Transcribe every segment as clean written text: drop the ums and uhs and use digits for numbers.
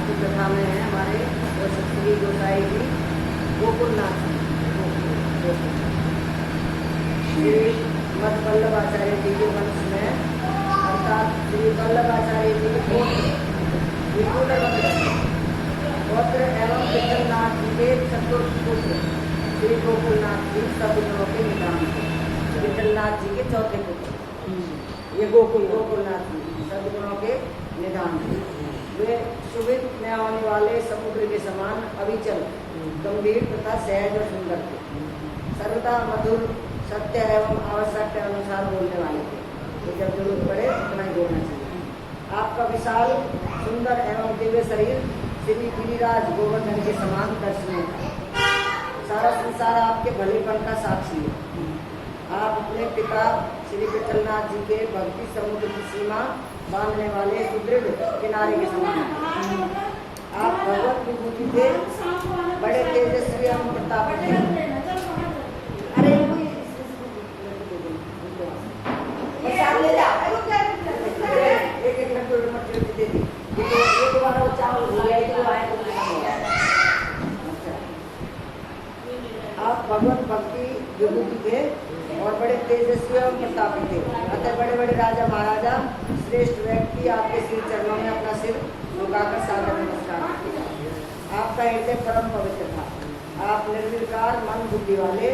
की कथा में है हमारे श्री गोसाई जी गोकुलनाथ श्री मद वल्लभाचार्य जी के वंश में अर्थात श्री वल्लभाचार्य जी के पौत्र एवं विठलनाथ जी के चतुर्थ पुत्र श्री गोकुलनाथ जी सदगुणों के निदान थे। विठलनाथ जी के चौथे पुत्र ये गोकुलनाथ जी सदगुणों के निदान थे। वे सुविध में आने वाले समुद्र के समान अविचल गंभीर तथा सहज और सुंदर थे। सर्वदा मधुर सत्य एवं आवश्यक के अनुसार बोलने वाले थे। तो जब जरूरत पड़े उतना ही बोलना चाहिए। आपका विशाल सुंदर एवं दिव्य शरीर श्री गिरिराज गोवर्धन के समान दर्शनीय था। सारा संसार आपके भलेपन का साक्षी है। आप अपने पिता श्री विठलनाथ जी के भक्ति समुद्र की सीमा बांधने वाले सुदृढ़ किनारे के समान हैं। आप भगवत विभूति थे, बड़े तेजस्वी एवं प्रतापी थे। अरे एक लड्डू दे दी। ये दोबारा वो चावल हो गया, ये तो आए तो आप भगवत भक्ति विभूति थे और बड़े तेजस्वी एवं प्रतापी थे। अतः बड़े बड़े राजा महाराजा श्रेष्ठ व्यक्ति आपके श्री चरणों में अपना सिर झुकाकर सादर नमस्कार करते थे। आपका हृदय परम पवित्र था। आप निर्विकार मन बुद्धि वाले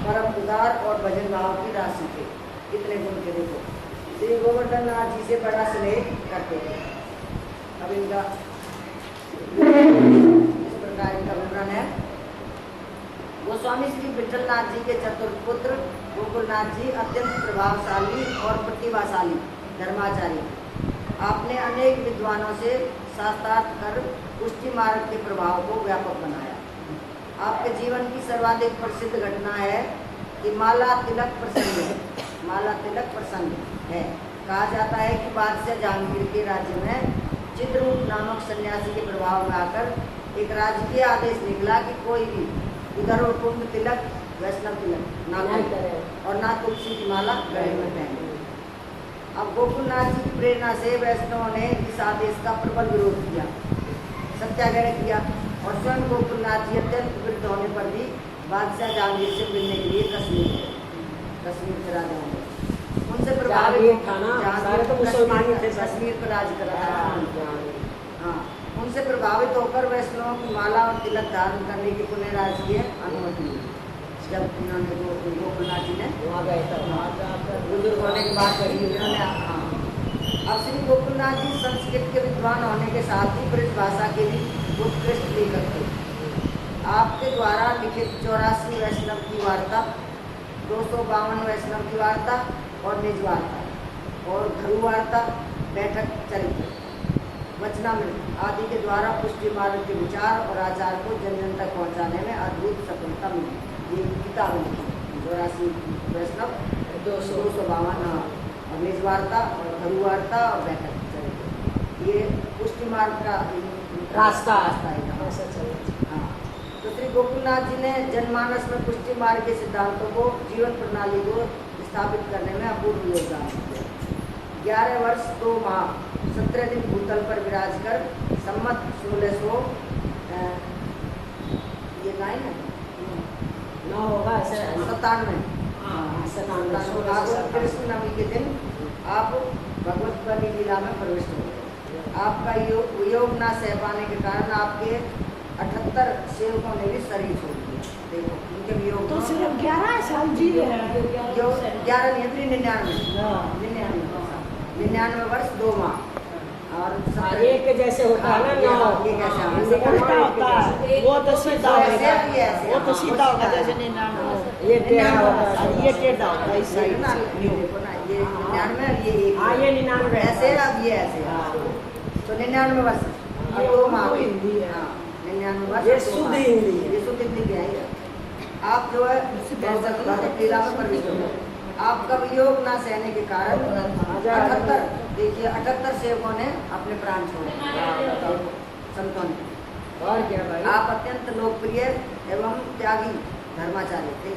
परम उदार और भजन भाव की राशि थे। कितने गुण के देखो। श्री गोवर्धन नाथ जी से बड़ा स्नेह करते थे। अब इनका इस प्रकार इनका विवरण है। गोस्वामी श्री विठलनाथ जी के चतुर्थ पुत्र गोकुलनाथ जी अत्यंत प्रभावशाली और प्रतिभाशाली धर्माचार्य। आपने अनेक विद्वानों से शास्त्रार्थ कर पुष्टि मार्ग के प्रभाव को व्यापक बनाया। आपके जीवन की सर्वाधिक प्रसिद्ध घटना है कि माला तिलक प्रसंग है। कहा जाता है कि बादशाह जहांगीर के राज्य में चित्रकूट नामक सन्यासी के प्रभाव में आकर एक राजकीय आदेश निकला कि कोई भी उधर कुंभ तिलक वैष्णव तिलक ना करे और ना तुलसी की माला गले में पहने। अब गोकुलनाथ जी की प्रेरणा से वैष्णवों ने इस आदेश का प्रबल विरोध किया, सत्याग्रह किया और स्वयं गोकुलनाथ जी अत्यंत विरुद्ध होने पर भी बादशाह जहांगीर से मिलने के लिए कश्मीर के राजा होंगे उनसे प्रभावित कश्मीर पर राज कर रहा था। हाँ, उनसे प्रभावित होकर वैष्णवों की माला और तिलक धारण करने की पुण्य राजकीय अनुमति मिली। जब उन्होंने गोकुलनाथ जी ने बुजुर्ग होने की बात कही उन्होंने। अब श्री गोकुलनाथ जी संस्कृत के विद्वान होने के साथ ही ब्रज भाषा के भी उत्कृष्ट लेखक थे। आपके द्वारा लिखित 84 वैष्णव की वार्ता, 252 वैष्णव की वार्ता और निज वार्ता और घरु वार्ता, बैठक चरित्र, वचनामृत आदि के द्वारा पुष्टि मार्ग के विचार और आचार को जन जन तक पहुँचाने में अद्भुत सफलता मिली। ये किताबें लिखी 84 वैष्णव, 252 और निज वार्ता और घरु वार्ता और बैठक चरित्र। ये पुष्टि मार्ग का रास्ता है। हाँ, तो श्री गोकुलनाथ जी ने जनमानस में पुष्टि मार्ग के सिद्धांतों को, जीवन प्रणाली को स्थापित करने में अपूर्व योगदान दिया। 11 वर्ष 2 माह 17 दिन भूतल पर विराज कर सम्मत 1600 ये लाइन है 9 होगा 97 कृष्ण नवमी के दिन आप भगवत बलि लीला में प्रविष्ट हो गए। आपका योग न सह पाने के कारण आपके 78 सेवकों ने भी शरीर छोड़ दिया। देखो उनके वियोग तो सिर्फ 11 साल जी है। 11 नहीं 99 वर्ष 2 माह और एक जैसे होता है ना, ये कैसे उल्टा होता है, वो तो सीधा होगा, वो तो सीधा होगा जैसे 99 ये टेढ़ा होता है, ये टेढ़ा होगा इस साइड ना, से। ये देखो ना, ये 99 हाँ ये 99 ऐसे अब ये ऐसे। तो 99 वर्ष अब 2 माह हिंदी है। 99 वर्ष ये शुद्ध हिंदी है। ये शुद्ध हिंदी क्या है। आप जो है लीला में प्रविष्ट हो गए। आपका वियोग न सहने के कारण 78 देखिए 78 सेवकों ने अपने प्राण छोड़े संतों ने। और क्या भाई, आप अत्यंत लोकप्रिय एवं त्यागी धर्माचार्य थे।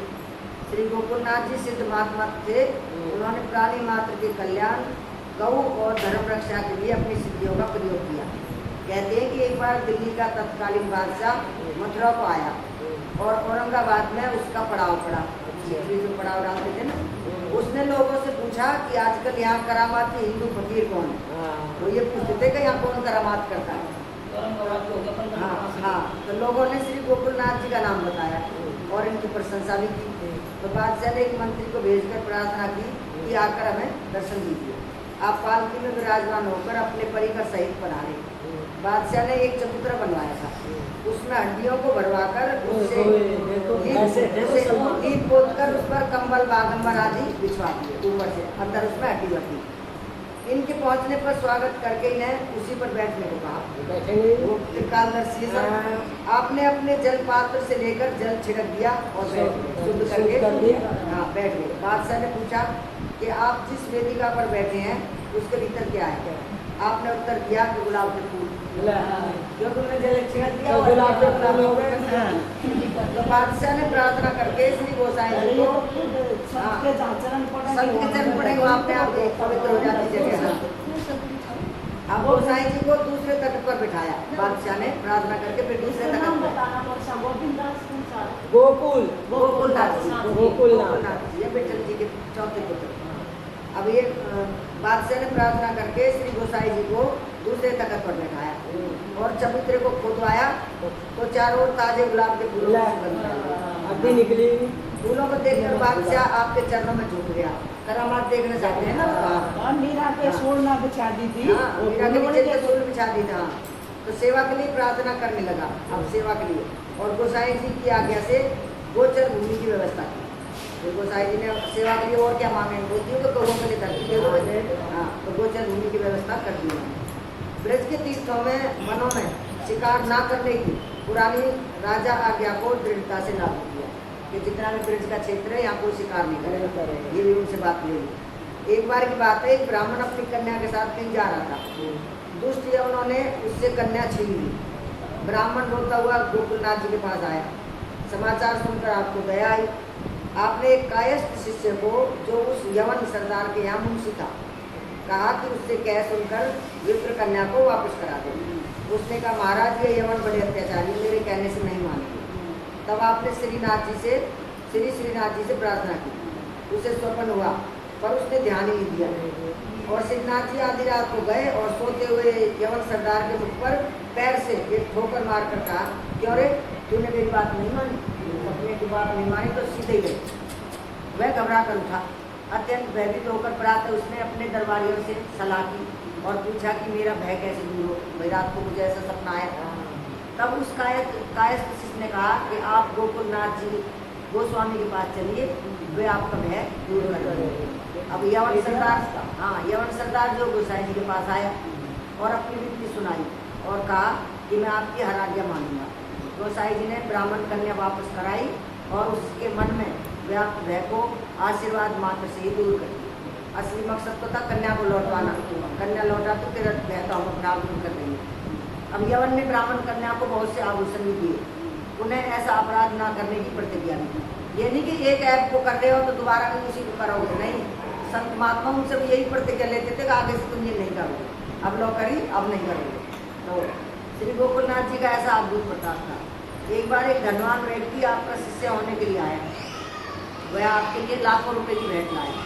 श्री गोकुलनाथ जी सिद्ध महात्मा थे। उन्होंने प्राणी मात्र के कल्याण, गौ और धर्म रक्षा के लिए अपनी सिद्धियों का प्रयोग किया। कहते हैं कि एक बार दिल्ली का तत्कालीन बादशाह मथुरा को आया और औरंगाबाद में उसका पड़ाव पड़ा, जो पड़ाव डालते थे ना, उसने लोगों से पूछा कि आजकल यहाँ करामाती हिंदू फकीर कौन है। तो ये पूछते थे कि यहाँ कौन करामात करता है। हाँ, तो लोगों ने श्री गोकुलनाथ जी का नाम बताया और इनकी प्रशंसा भी की। तो बादशाह ने एक मंत्री को भेजकर प्रार्थना की कि आकर हमें दर्शन दीजिए, आप पालकी में विराजमान होकर अपने परिकर सहित पधारे। बादशाह ने एक चबूतरा बनवाया था, उसमें हड्डियों को भरवाकर उससे लीप पोतकर उस पर कंबल बागंबर आदि बिछवा दिए, ऊपर से अंदर उसमें हड्डी भरती। इनके पहुंचने पर स्वागत करके इन्हें उसी पर बैठने को कहा। वो त्रिकालदर्शी आपने अपने जल पात्र से लेकर जल छिड़क दिया और शुद्ध करके बैठ गए। बादशाह ने पूछा कि आप जिस वेदिका पर बैठे हैं उसके भीतर क्या है। आपने उत्तर दिया कि गुलाब के फूल, जो तुमने जल छिड़क दिया गुलाब के फूल हो गए। तो बादशाह ने प्रार्थना करके श्री गोसाई जी को संत के चरण पड़ेंगे, वहाँ पे आप पवित्र हो जाती जगह। अब गोसाई जी को दूसरे तट पर बिठाया बादशाह ने, प्रार्थना करके फिर दूसरे तट पर गोकुलनाथ जी, ये बेचल जी के चौथे पुत्र। अब ये बादशाह ने प्रार्थना करके श्री गोसाई जी को दूसरे तख्त पर बैठाया और चबूतरे को खोदवाया तो चारों ओर ताजे गुलाब के फूलों निकली। फूलों को देखकर बादशाह आपके चरणों में झुक गया। करामात देखना चाहते हैं ना। मीरा के सोना बिछा दी थी, मीरा के नीचे के सोल बिछा दी था। तो सेवा के लिए प्रार्थना करने लगा, अब सेवा के लिए, और गोसाई जी की आज्ञा से गोचर भूमि की व्यवस्था की। तो गोसाई जी ने सेवा के लिए और क्या मांगे, बोलती तो गौों के लिए धरती दे दो। हाँ, तो गोचर भूमि की व्यवस्था कर दी। ब्रज के तीर्थों में वनों में शिकार ना करने की पुरानी राजा आज्ञा को दृढ़ता से लागू किया कि जितना भी ब्रज का क्षेत्र है यहाँ कोई शिकार नहीं करे। ये भी उनसे बात ले ली। एक बार की बात है, एक ब्राह्मण अपनी कन्या के साथ कहीं जा रहा था, दुष्ट यवनों ने उससे कन्या छीन ली। ब्राह्मण रोता हुआ गोकुलनाथ जी के पास आया। समाचार सुनकर आपको दया आई। आपने एक कायस्थ शिष्य को, जो उस यवन सरदार के यहाँ मुंशी था, कहा कि उससे कह सुनकर विप्र कन्या को वापस करा दो। उसने कहा, महाराज ये यवन बड़े अत्याचारी, मेरे कहने से नहीं मानेंगे। तब आपने श्रीनाथ जी से प्रार्थना की। उसे स्वप्न हुआ पर उसने ध्यान ही नहीं दिया और श्रीनाथ जी आधी रात को गए और सोते हुए यवन सरदार के मुख पर पैर से एक ठोकर मार कर कहा, क्यों रे, तूने मेरी बात नहीं मानी? अपने की बात नहीं मानी तो सीधे गए। वह घबरा कर उठा, अत्यंत भयभीत होकर प्रातः उसने अपने दरबारियों से सलाह की और पूछा कि मेरा भय कैसे दूर हो, भाई रात को मुझे ऐसा सपना आया। तब उस कायस्थ शिष्य ने कहा कि आप गोकुलनाथ जी गोस्वामी के पास चलिए, वे आपका भय दूर कर देंगे। अब यवन सरदार जो गोसाई जी के पास आया और अपनी विनती सुनाई और कहा कि मैं आपकी हर आज्ञा मानूंगा। गोसाई जी ने ब्राह्मण कन्या वापस कराई और उसके मन में व्याप्त भय को आशीर्वाद मात्र से ही दूर कर दिया। असली मकसद तो था कन्या को लौटवाना। कन्या लौटा तो तेरा भय तो हम अपना आप दूर कर देंगे। अब यवन ने ब्राह्मण कन्या को बहुत से आभूषण भी दिए, उन्हें ऐसा अपराध ना करने की प्रतिज्ञा दी। ये नहीं कि एक ऐप को कर रहे हो तो दोबारा भी उसी को करोगे, नहीं। संत महात्मा उनसे भी यही प्रतिज्ञा लेते थे कि आगे से तुम ये नहीं करोगे, अब लो करी अब नहीं करोगे। तो श्री गोकुलनाथ जी का ऐसा अद्भुत प्रताप था। एक बार एक धनवान व्यक्ति आपका शिष्य होने के लिए आया, वह आपके लिए लाखों रुपए की भेंट लाया।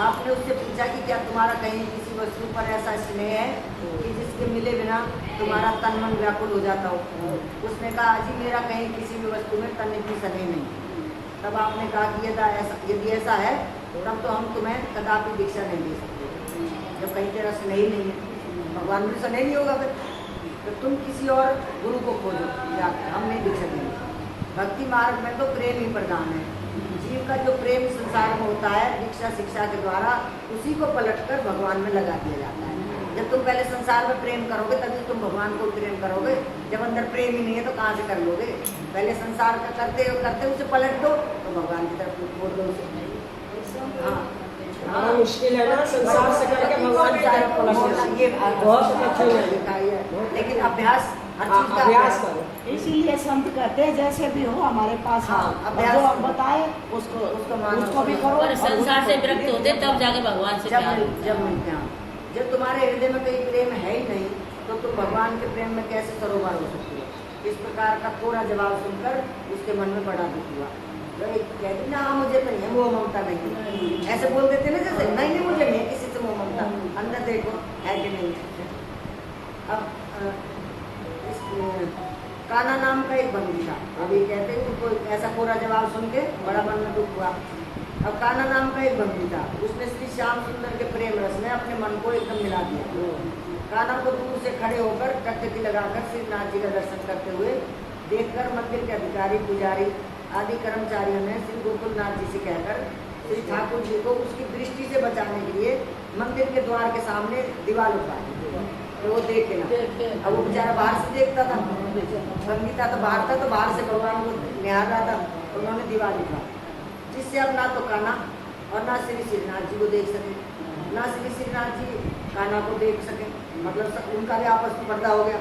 आपने उससे पूछा कि क्या तुम्हारा कहीं किसी वस्तु पर ऐसा स्नेह है कि जिसके मिले बिना तुम्हारा तन मन व्याकुल हो जाता हो? उसने कहा, जी मेरा कहीं किसी भी वस्तु में तन की स्नेह नहीं। तब आपने कहा कि यदि ऐसा है तब तो हम तुम्हें कदापि दीक्षा नहीं दे सकते। जब कहीं तेरा स्नेह ही नहीं है, भगवान में स्नेह नहीं होगा फिर तो तुम किसी और गुरु को खोजो जाकर, हम नहीं दीक्षा देंगे। भक्ति मार्ग में तो प्रेम ही प्रधान है। जीव का जो प्रेम संसार में होता है दीक्षा शिक्षा के द्वारा, उसी को पलटकर भगवान में लगा दिया जाता है। जब तुम पहले संसार में प्रेम करोगे तभी तुम भगवान को प्रेम करोगे। जब अंदर प्रेम ही नहीं है तो कहाँ से कर लोगे? पहले संसार का करते उसे पलट दो तो भगवान की तरफ मोड़ दो उसे। हाँ, मुश्किल है ना संसार से करके भगवान की तरफ पलटना, ये बहुत कठिन है। लेकिन अभ्यास हर चीज का अभ्यास करो। इसीलिए संत कहते हैं जैसे भी हो हमारे पास आओ, अभ्यास जो हम बताए उसको भी करो। और संसार से विरक्त होते तब जाके भगवान से प्यार होता है। जब मिलते हैं, जब तुम्हारे हृदय में कहीं प्रेम है ही नहीं तो तो तुम भगवान के प्रेम में कैसे सरोवर हो सकती हो। इस प्रकार का थोड़ा जवाब सुनकर उसके मन में बड़ा दुख हुआ। तो एक कहती ना हाँ मुझे तो नहीं है मोह ममता नहीं है, ऐसे बोल देते ना जैसे नहीं नहीं मुझे नहीं है किसी से मोह ममता, अंदर देखो है कि नहीं है। अब इस काना नाम का एक बंदी था। अभी कहते हैं उनको ऐसा कोरा जवाब सुन के बड़ा मन में दुख हुआ। अब काना नाम का एक बंदी था, उसने श्री श्याम सुंदर के प्रेम रस में अपने मन को एकदम मिला दिया। काना को दूर से खड़े होकर टकटकी लगाकर श्रीनाथ जी का दर्शन करते हुए देखकर मंदिर के अधिकारी पुजारी आदि कर्मचारियों ने श्री गोकुलनाथ जी से कहकर श्री ठाकुर जी को उसकी दृष्टि से बचाने के लिए मंदिर के द्वार के सामने दीवार उठाई तो वो देख के ना। अब वो बेचारा बाहर से देखता था, बंदी था तो बाहर था, तो बाहर से भगवान को निहार रहा था। तो उन्होंने दीवार उठाई जिससे अब ना तो काना और ना श्री श्रीनाथ जी को देख सके, ना श्री श्रीनाथ जी काना को देख सके, मतलब उनका भी आपस में पर्दा हो गया।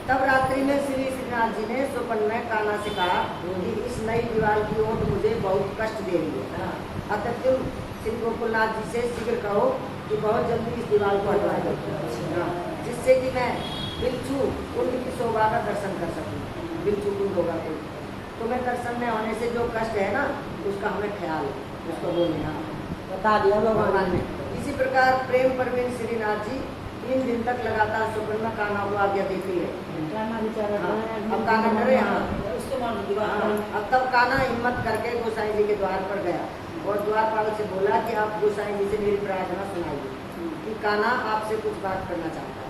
तब रात्रि में श्री श्रीनाथ जी ने स्वप्न में काना से कहा कि इस नई दीवार की ओट मुझे बहुत कष्ट दे रही है, अतः तुम श्री गोकुलनाथ जी से शीघ्र कहो कि बहुत जल्दी इस दीवार को हटवा दो, जिससे कि मैं बिच्छू कुंड की शोभा का दर्शन कर सकूँ। बिच्छू कुंड होगा कोई, तुम्हें दर्शन में होने से जो कष्ट है ना उसका हमें ख्याल है, उसको बोलने हाँ बता दिया भगवान ने। इसी प्रकार प्रेम परवीन श्रीनाथ जी 3 दिन तक लगातार स्वप्न में काना को आज्ञा देती है। अब काना डरे अब तब काना हिम्मत करके गोसाई जी के द्वार पर गया और द्वारपाल से बोला कि आप गोसाई जी से मेरी प्रार्थना सुनाइए कि काना आपसे कुछ बात करना चाहता है।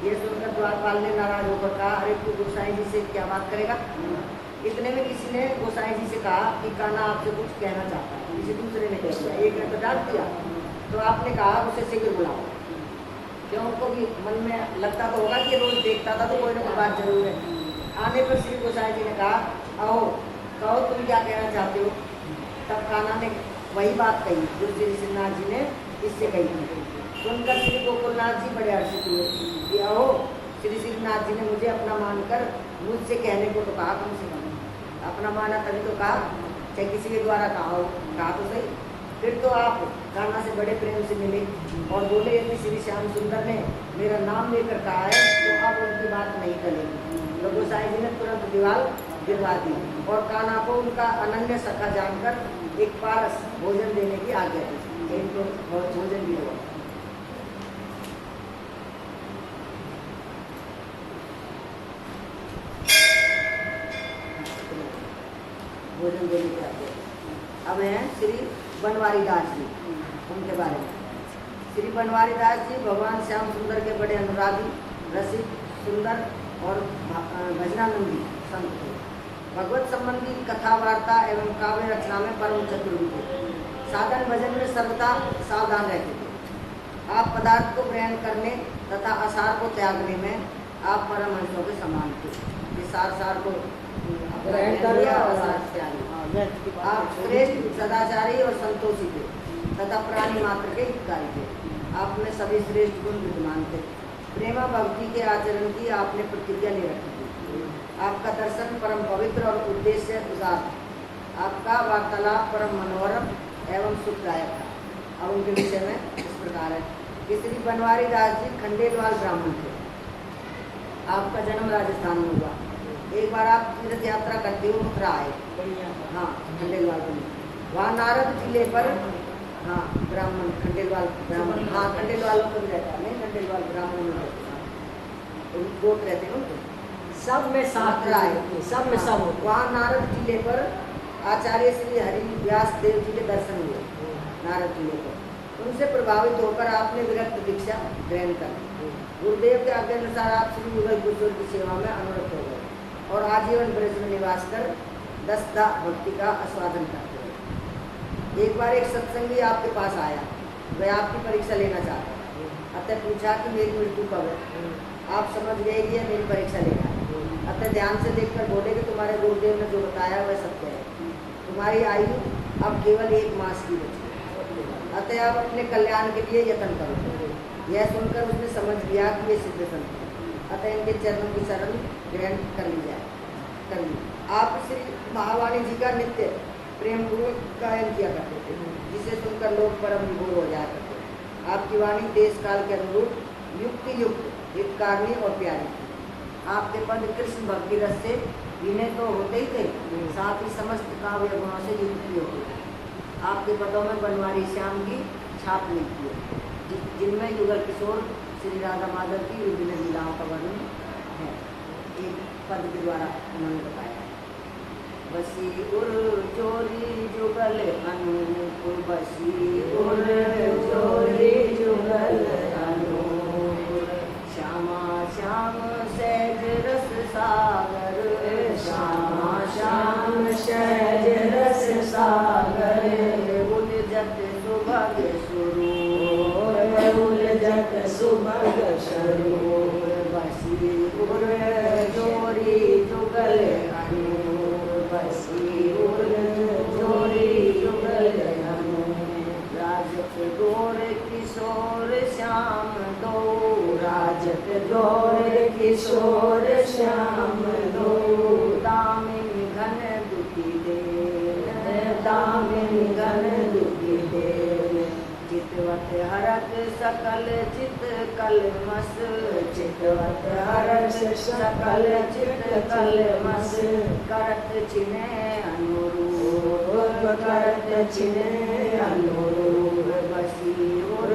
ये सुनकर द्वारपाल ने नाराज होकर कहा अरे तू गोसाई जी से क्या बात करेगा। इतने में किसी ने गोसाई जी से कहा कि काना आपसे कुछ कहना चाहता है। किसी दूसरे ने कह दिया, एक ने तो डांट दिया। तो आपने कहा उसे शीघ्र बुलाओ, क्यों उनको भी मन में लगता तो होगा कि रोज देखता था तो कोई ना कोई बात जरूर है। आने पर श्री गोसाई जी ने कहा आओ कहो तुम क्या कहना चाहते हो। तब काना ने वही बात कही जो श्री श्रीनाथ जी ने इससे कही थी। सुनकर श्री गोकुलनाथ जी बड़े हर्षित हुए कि आओ श्री श्रीनाथ जी ने मुझे अपना मानकर मुझसे कहने को तो कहा, कम से कम अपना माना तभी तो कहा, चाहे किसी के द्वारा कहा तो सही। फिर तो आप काना से बड़े प्रेम से मिले और बोले यदि श्री श्याम सुंदर ने मेरा नाम लेकर कहा है तो अब उनकी बात नहीं टलेगी। तो गोसाई जी ने तुरंत दीवार गिरवा दी और काना को उनका अनन्य सखा जानकर एक पारस भोजन देने की आज्ञा दी। इनको भोजन भी हुआ। भोजन देने की आज्ञा। अब हैं श्री बनवारी दास जी, उनके बारे में। श्री बनवारी दास जी भगवान श्याम सुंदर के बड़े अनुरागी, रसिक, सुंदर और भजनानंदी संत थे। भगवत संबंधी कथा वार्ता एवं काव्य रचना में परम चतुर थे। साधन भजन में सर्वदा सावधान रहते थे। आप पदार्थ को ग्रहण करने तथा आसार को त्यागने में आप परमहंसों के समान थे। ये सार को ग्रहण कर लिया और आसार त्याग। आप श्रेष्ठ सदाचारी और संतोषी थे तथा प्राणी मात्र के हितकारी थे। आप में सभी श्रेष्ठ गुण विद्यमान थे। प्रेमा भक्ति के आचरण की आपने प्रतिज्ञा ले रखी थी। आपका दर्शन परम पवित्र और उद्देश्य उदार। आपका वार्तालाप परम मनोरम एवं सुखदायक था। अब उनके विषय में इस प्रकार है कि श्री बनवारी दास जी खंडेलवाल ब्राह्मण थे। आपका जन्म राजस्थान में हुआ। एक बार आप तीर्थ यात्रा करते हुए मथुरा आए, हाँ खंडेलवाल में। वहाँ नारद जिले पर हाँ ब्राह्मण खंडेलवाल ब्राह्मण, हाँ खंडेलवाल पर रहता है, नहीं खंडेलवाल ब्राह्मण में रहता है, गोट रहते हैं उनको। सब में साथ आए, सब में सब होते। वहाँ नारद जिले पर आचार्य श्री हरि व्यास देव जी के दर्शन हुए। नारद जिले पर उनसे प्रभावित होकर आपने विरक्त दीक्षा ग्रहण कर। गुरुदेव के आज्ञा अनुसार आप श्री युगल किशोर की सेवा में अनुरक्त हो गए और आजीवन ब्रज में निवास कर दसदा भक्ति का आस्वादन करते हैं। एक बार एक सत्संगी आपके पास आया, वह आपकी परीक्षा लेना चाहता है। अतः पूछा कि मेरी मृत्यु कब है। आप समझ गए कि यह मेरी परीक्षा लेना है। अतः ध्यान से देखकर बोले कि तुम्हारे गुरुदेव ने जो बताया वह सत्य है। तुम्हारी आयु अब केवल 1 मास की बची है। अतः आप अपने कल्याण के लिए यत्न करो। यह सुनकर उसने समझ लिया कि ये सिद्ध संत है, अतः इनके चरणों की शरण ग्रहण कर ली जाए। कर ली। आप श्री महावाणी जी का नित्य प्रेम पूर्वक गायन किया करते थे, जिसे सुनकर लोग परम विभोर हो जाया करते। आपकी वाणी देश काल के अनुरूप युक्ति युक्त हितकारिणी और प्यारी थी। आपके पद कृष्ण भक्ति रस से विनय तो होते ही थे, साथ ही समस्त काव्य गुणों से युक्त भी होते थे। आपके पदों में बनवारी श्याम की छाप मिलती है, जिनमें युगल किशोर श्री राधा माधव की विभिन्न लीलाओं का वर्णन है। एक पद के द्वारा उन्होंने बताया, बसी उर चोरी जुगल अनूप, बसी उर चोरी जुगल अनूप, श्यामा श्याम सहज रस सागर, श्यामा श्याम सहज रस सागर, उलझत सुभग स्वरूप, उलझत सुभग स्वरूप, बसी उर चोरी जुगल अनूप, बसी उर चोरी जुगल अनूप, राजत गोर किशोर श्याम दो, राजत गोर किशोर श्याम दो, दामिनी घन दुखी देव, दामिनी घन दुखी देव, चितवत हरक सकल चित कलमस, चितवत हरक सकल चित कलमस, करत छिने अनुरूप, करत छिने अनुरूप, बसी उर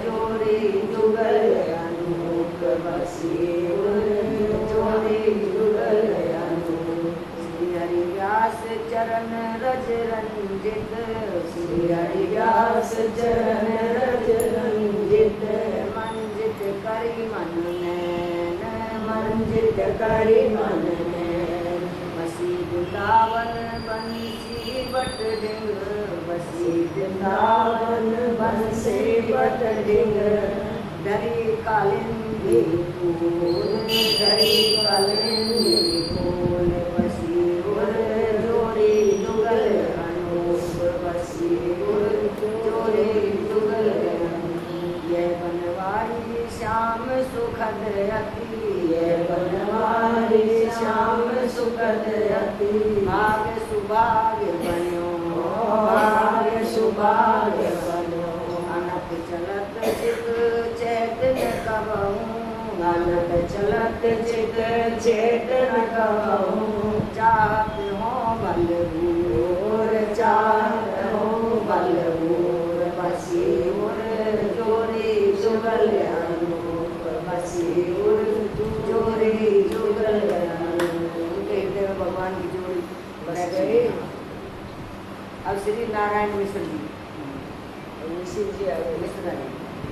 चोरी जुगल अनूप, बसी उर चोरी जुगल अनूप, श्री हरि व्यास चरण रज रंजित, श्री हरि व्यास चरण रज रंजित, मंजित करी मन नैन, मंजित करी मन नैन, बसी वृंदावन बंसी बट ढिंग, बसी वृंदावन बंसी बट ढिंग, धरी कालिंदी फूल, धरी कालिंदी फूल, बसी उर चोरी जुगल अनूप, बसी उर चोरी जुगल अनूप, ये बनवारी श्याम सुखद अति, ये बनवारी श्याम सुखद अति, भाग्य सुभाग्य बन्यो, भाग्य सुभाग्य बन्यो, अनक चलत चित चैतन्य कबहूँ, अनक चलत चित चैतन्य कबहूँ, चाहत हो बलबूर, चाहत हो बलबूर, बसी उर चोरी जुगल अनूप, बसी उर चोरी जुगल अनूप। उनके हृदय में भगवान की जोड़ी बस गई। अब श्री नारायण मिश्र जी, मिश्र जी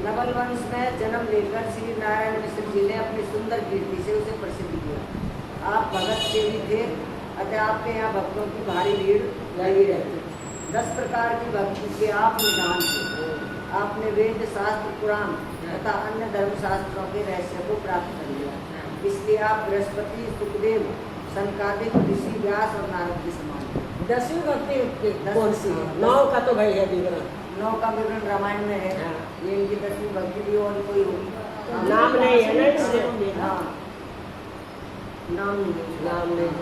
नवल वंश में जन्म लेकर श्री नारायण मिश्र जी ने अपनी सुंदर कीर्ति से उसे प्रसिद्ध किया। आप भगत सेवी थे, अतः आपके यहाँ भक्तों की भारी भीड़ लगी रहती। 10 प्रकार की भक्ति के आप निदान थे। आपने वेद शास्त्र पुराण तथा अन्य धर्मशास्त्रों के रहस्य को प्राप्त कर लिया, इसलिए आप बृहस्पति सुखदेव सनकादिक ऋषि व्यास और नारद के समान हैं। 10वीं भक्ति कौन सी है? 9 का तो भाई है विवरण, 9 का विवरण रामायण में है। ये इनकी 10वीं भक्ति भी और कोई होगी, नाम नहीं है ना इसलिए। हाँ, नाम नहीं।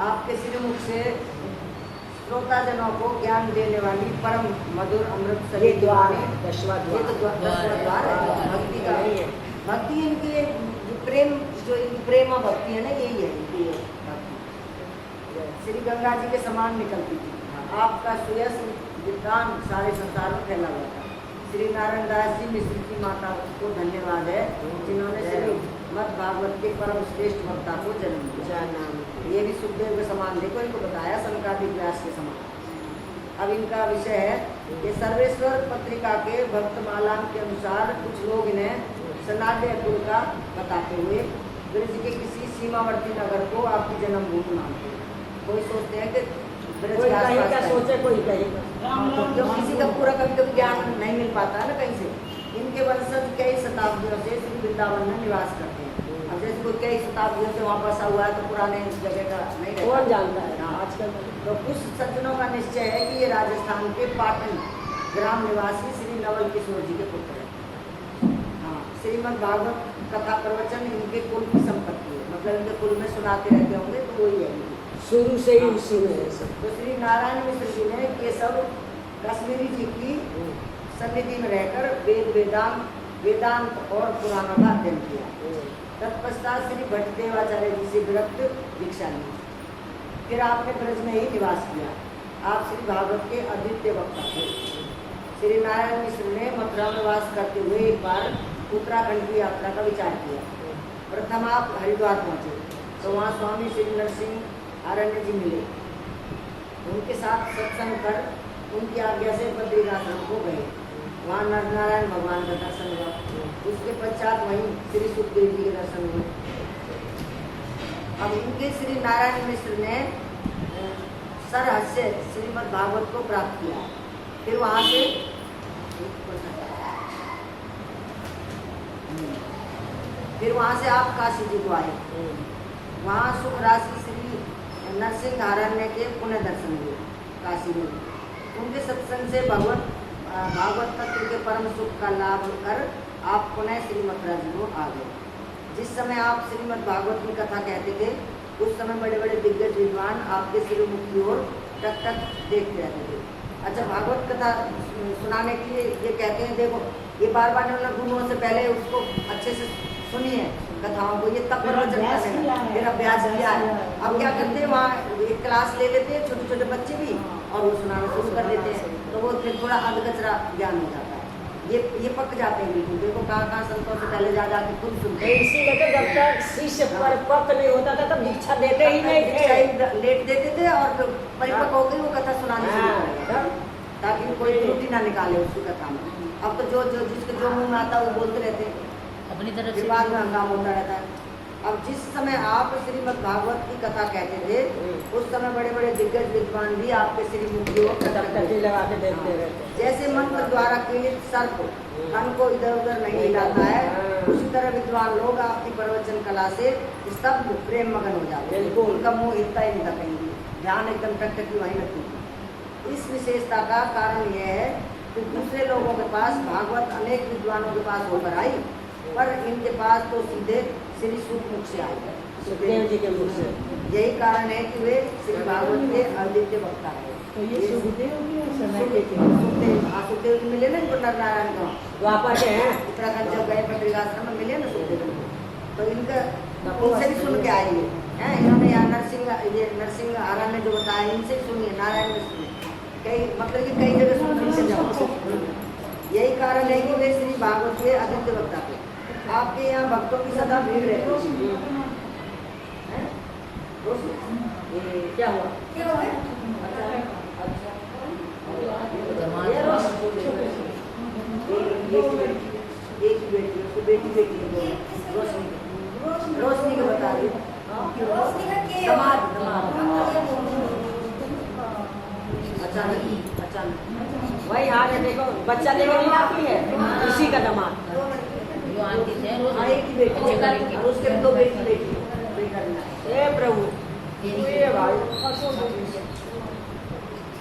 आपके श्रीमुख से श्रोताजनों को ज्ञान देने वाली परम मधुर अमृत सरी द्वार में, है, 10वां ये तो 10वां द्वार है भक्ति का। भक्ति इनकी प्रेम, जो इनकी प्रेमा भक्ति है ना, यही है इनकी भक्ति। श्री गंगा जी के समान निकलती थी। आपका सुयश विद्वान सारे संसार में फैला हुआ था। श्री नारायण दास जी मिश्र की माता को धन्यवाद है, जिन्होंने श्री मद भागवत के परम श्रेष्ठ वक्ता को जन्म दिया। ये भी सुखदेव के समान, देखो इनको बताया संकादिक व्यास के समान। अब इनका विषय है कि सर्वेश्वर पत्रिका के भक्तमाला के अनुसार कुछ लोग इन्हें सनाड्य कुल का बताते हुए ब्रज के किसी सीमावर्ती नगर को आपकी जन्मभूमि मानते हैं। कोई सोचते हैं कि ब्रज के आसपास सोचे कोई कहीं, जो किसी का पूरा कभी ज्ञान नहीं मिल पाता है ना कहीं से। इनके वंशज कई शताब्दियों से श्री वृंदावन में निवास करते हैं। अब जैसे कोई कई शताब्दियों से वहाँ बसा हुआ है तो पुराने जगह का नहीं रहता, कौन जानता है हाँ। आजकल। तो कुछ सज्जनों का निश्चय है कि ये राजस्थान के पाटन ग्राम निवासी श्री नवल किशोर जी के पुत्र हैं। हाँ, श्रीमद् भागवत कथा प्रवचन इनके कुल की संपत्ति है, मतलब इनके कुल में सुनाते रहते होंगे, तो वही है शुरू से ही उसी में है सब। तो श्री नारायण मिश्र जी ने केशव कश्मीरी जी की सन्निधि में रहकर वेद वेदांत वेदांत और पुराणों का अध्ययन किया। तत्पश्चात श्री भट्टदेवाचार्य जी से विरक्त दीक्षा ली। फिर आपने ब्रज में ही निवास किया। आप श्री भागवत के अद्वितीय वक्ता थे। श्री नारायण मिश्र ने मथुरा में वास करते हुए एक बार उत्तराखंड की यात्रा का विचार किया। प्रथम आप हरिद्वार पहुंचे तो वहाँ स्वामी श्री नरसिंह आरण्य जी मिले। उनके साथ सत्संग कर उनकी आज्ञा से बद्रीनाथ को गए। वहाँ नर नारायण भगवान का दर्शन हुआ। उसके पश्चात वहीं श्री सुखदेव जी के दर्शन हुए। अब इनके श्री नारायण मिश्र ने सरहस्य श्रीमद् भागवत को प्राप्त किया। फिर वहाँ से आप काशी जी को आए। वहाँ सुख राशि श्री नरसिंह आरण्य के पुनः दर्शन हुए काशी में। उनके सत्संग से भागवत तत्व के परम सुख का लाभ कर आप पुनः श्री मथुरा जी को आ गए। जिस समय आप श्रीमद् भागवत की कथा कहते थे उस समय बड़े बड़े दिग्गज विद्वान आपके श्रीमुख की ओर टक टक देखते रहते थे। अच्छा, भागवत कथा सुनाने के लिए ये कहते हैं, देखो ये बार बार गुरुओं से पहले उसको अच्छे से सुनिए कथाओं को, ये तब प्रवचन करने फिर अभ्यास किया है। अब क्या करते हैं, वहाँ एक क्लास ले लेते हैं छोटे छोटे बच्चे भी और वो सुनाना शुरू कर देते हैं, तो वो फिर थोड़ा अध कचरा ज्ञान हो जाता है। ये पक जाते हैं बिल्कुल। देखो कहाँ संतों से पहले जा जाके खुद सुनते हैं। इसीलिए जब तक शिष्य परिपक्व नहीं होता था तब दीक्षा देते ही नहीं थे, लेट देते थे और फिर परिपक्व हो गई वो कथा सुनानी शुरू कर देते ताकि कोई त्रुटि ना निकाले उसकी कथा में। अब तो जो जिसके जो मुँह में आता है वो बोलते रहते हैं, अपनी तरफ फिर बाद में हंगामा होता रहता है। अब जिस समय आप श्रीमद् भागवत की कथा कहते थे उस समय बड़े बड़े दिग्गज विद्वान भी आपके श्रीमुख की ओर लगा के देखते रहते। जैसे मंत्र द्वारा पीड़ित सर्प तन को इधर उधर नहीं हिलाता है, उसी तरह विद्वान लोग आपकी प्रवचन कला से स्तब्ध प्रेम मगन हो जाते हैं। उनका मुंह हिलता ही नहीं था कहीं भी, ध्यान एकदम टकटकी वहीं लगती थी। इस विशेषता का कारण यह है कि दूसरे लोगों के पास भागवत अनेक विद्वानों के पास होकर आई, पर इनके पास तो सीधे श्री सुखमुख से आई, सुखदेव जी के मुख से। यही कारण है कि वे श्री भागवत के अद्वितीय वक्ता है। तो ये सुखदेव की और समय के सुखदेव जी मिले ना इनको नरनारायण को, द्वापर के हैं उत्तराखंड जब गए बद्रीनाथ में मिले ना सुखदेव जी, तो इनका उनसे भी सुन के आए हैं। इन्होंने यहाँ नरसिंह आरण्य जो बताया इनसे सुनिए, नारायण में सुनिए, कई मतलब कि कई जगह सुनने जाओ। यही कारण है कि वे श्री भागवत के अद्वितीय वक्ता थे। आपके यहाँ भक्तों की सदा भीड़ रहती है। क्या हुआ? एक ही बेटी उसको बेटी रोशनी को बता दी अचानक वही आ रहे, देखो बच्चा देखो नहीं आती है, इसी का दामाद एक ही बेटी और उसके दो बेटी हे प्रभु ये भाई,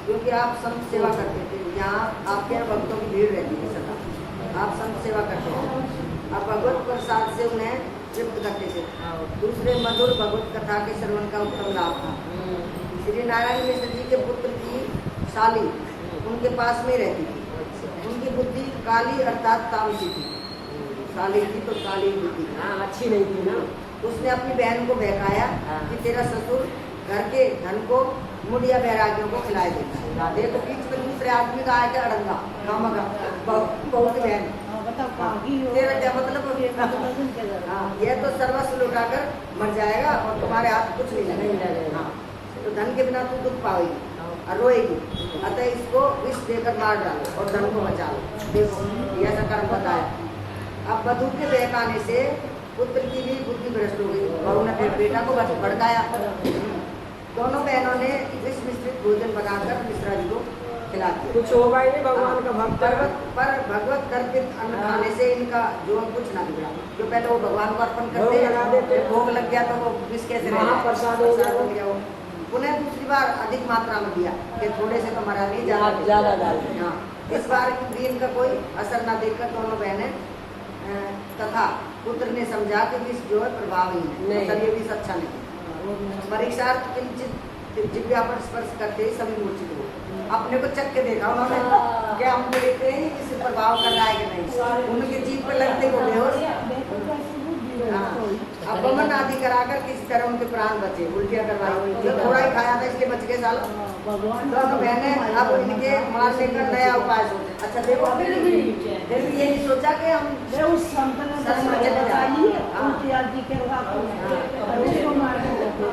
क्योंकि आप संत सेवा करते थे। यहाँ आपके यहाँ भक्तों की भीड़ रहती है सदा, आप संत सेवा करते थे। आप भगवत प्रसाद से उन्हें तृप्त करते थे। दूसरे मधुर भगवत कथा के श्रवण का उत्तम लाभ था। श्री नारायण मिश्र जी के पुत्र की साली उनके पास में रहती थी। उनकी बुद्धि काली अर्थात तामसी थी। साली थी तो काली बुद्धि, अच्छी नहीं थी ना। उसने अपनी बहन को बहकाया कि तेरा ससुर घर के धन को मुड़िया बैरागियों को खिलाए देता है। देखो बीच में दूसरे आदमी का आया अड़ंगा बहू की बहन, तेरा क्या मतलब? यह तो सर्वस्व लुटाकर मर जाएगा और तुम्हारे हाथ कुछ नहीं लगेगा। तो धन के बिना तू दुख पाएगी और रोएगी, अतः इसको विष देकर मार डालो और धन को बचा लो। देखो ऐसा कर्म बताया। अब वधू के बहकाने से पुत्र की भी बुद्धि भ्रष्ट हो गई। बहू ने फिर बेटा को भड़काया। दोनों बहनों ने विष मिश्रित भोजन बनाकर मिश्रा जी को खिला दिया। कुछ होगा ही नहीं, भगवान का भक्त पर भगवत कर्पित अन्न खाने से इनका जो कुछ ना बिगड़ा। जो पहले वो भगवान को अर्पण करते हैं, भोग लग गया तो वो विष कैसे महाप्रसाद हो गया वो। उन्हें दूसरी बार अधिक मात्रा में दिया कि थोड़े से तो मरा नहीं, ज्यादा डाल। इस बार भी इनका कोई असर न देखकर दोनों बहनें तथा पुत्र ने समझा कि विष जो है प्रभावहीन है, मतलब ये विष अच्छा नहीं। परीक्षार्थ किंचित जिब्या पर स्पर्श करते ही सभी मूर्छित हुए। अपने को चख के देखा उन्होंने, क्या हम देखते हैं किसी प्रभाव कर रहा है कि नहीं, उनके जीभ पे लगते को बेहोश। अब बमन आदि कराकर किसी तरह उनके प्राण बचे, उल्टियां करवाई, थोड़ा ही खाया था इसलिए बच गए सालों। तो बहने अब इनके मारने का नया उपाय सोचे। अच्छा देखो फिर भी ये नहीं सोचा कि हम उस संत ने बताइए उनकी आदि के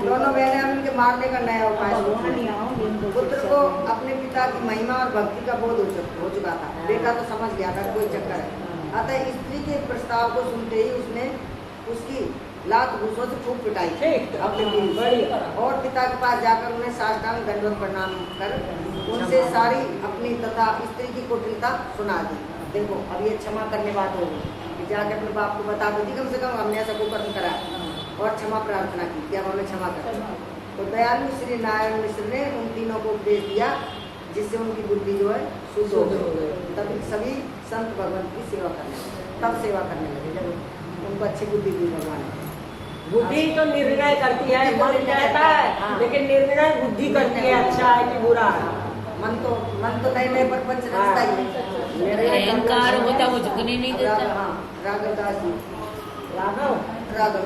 दोनों बहनें अब इनके मारने का नया उपाय सोचे। पुत्र को अपने पिता की महिमा और भक्ति का बोध हो चुका था, बेटा तो समझ गया था कोई चक्कर है। अतः स्त्री के प्रस्ताव को सुनते ही उसने उसकी लात घूसों से खूब पिटाई अपने बीवी, और पिता के पास जाकर उन्हें साष्टांग दंडवत प्रणाम कर उनसे सारी अपनी तथा स्त्री की कुटिलता सुना दी। देखो अब ये क्षमा करने बात होगी कि जाके अपने बाप को बता देती कम से कम हमने ऐसा कुकर्म करा, और क्षमा प्रार्थना की कि अब हमें क्षमा कर। तो दयालु श्री नारायण मिश्र ने उन तीनों को उपदेश दिया, जिससे उनकी बुद्धि जो है शुद्ध हो गई। तभी सभी संत भगवान की सेवा करने लगे, तब सेवा करने लगे जब उनको अच्छी बुद्धि दी भगवान ने। बुद्धि तो निर्णय करती है, मन कहता है, लेकिन निर्णय बुद्धि करती है अच्छा है कि बुरा है। मन तो नए नए प्रपंच रचता ही है। अहंकार होता वो झुकने नहीं देता। राघव दास जी, राघव राघव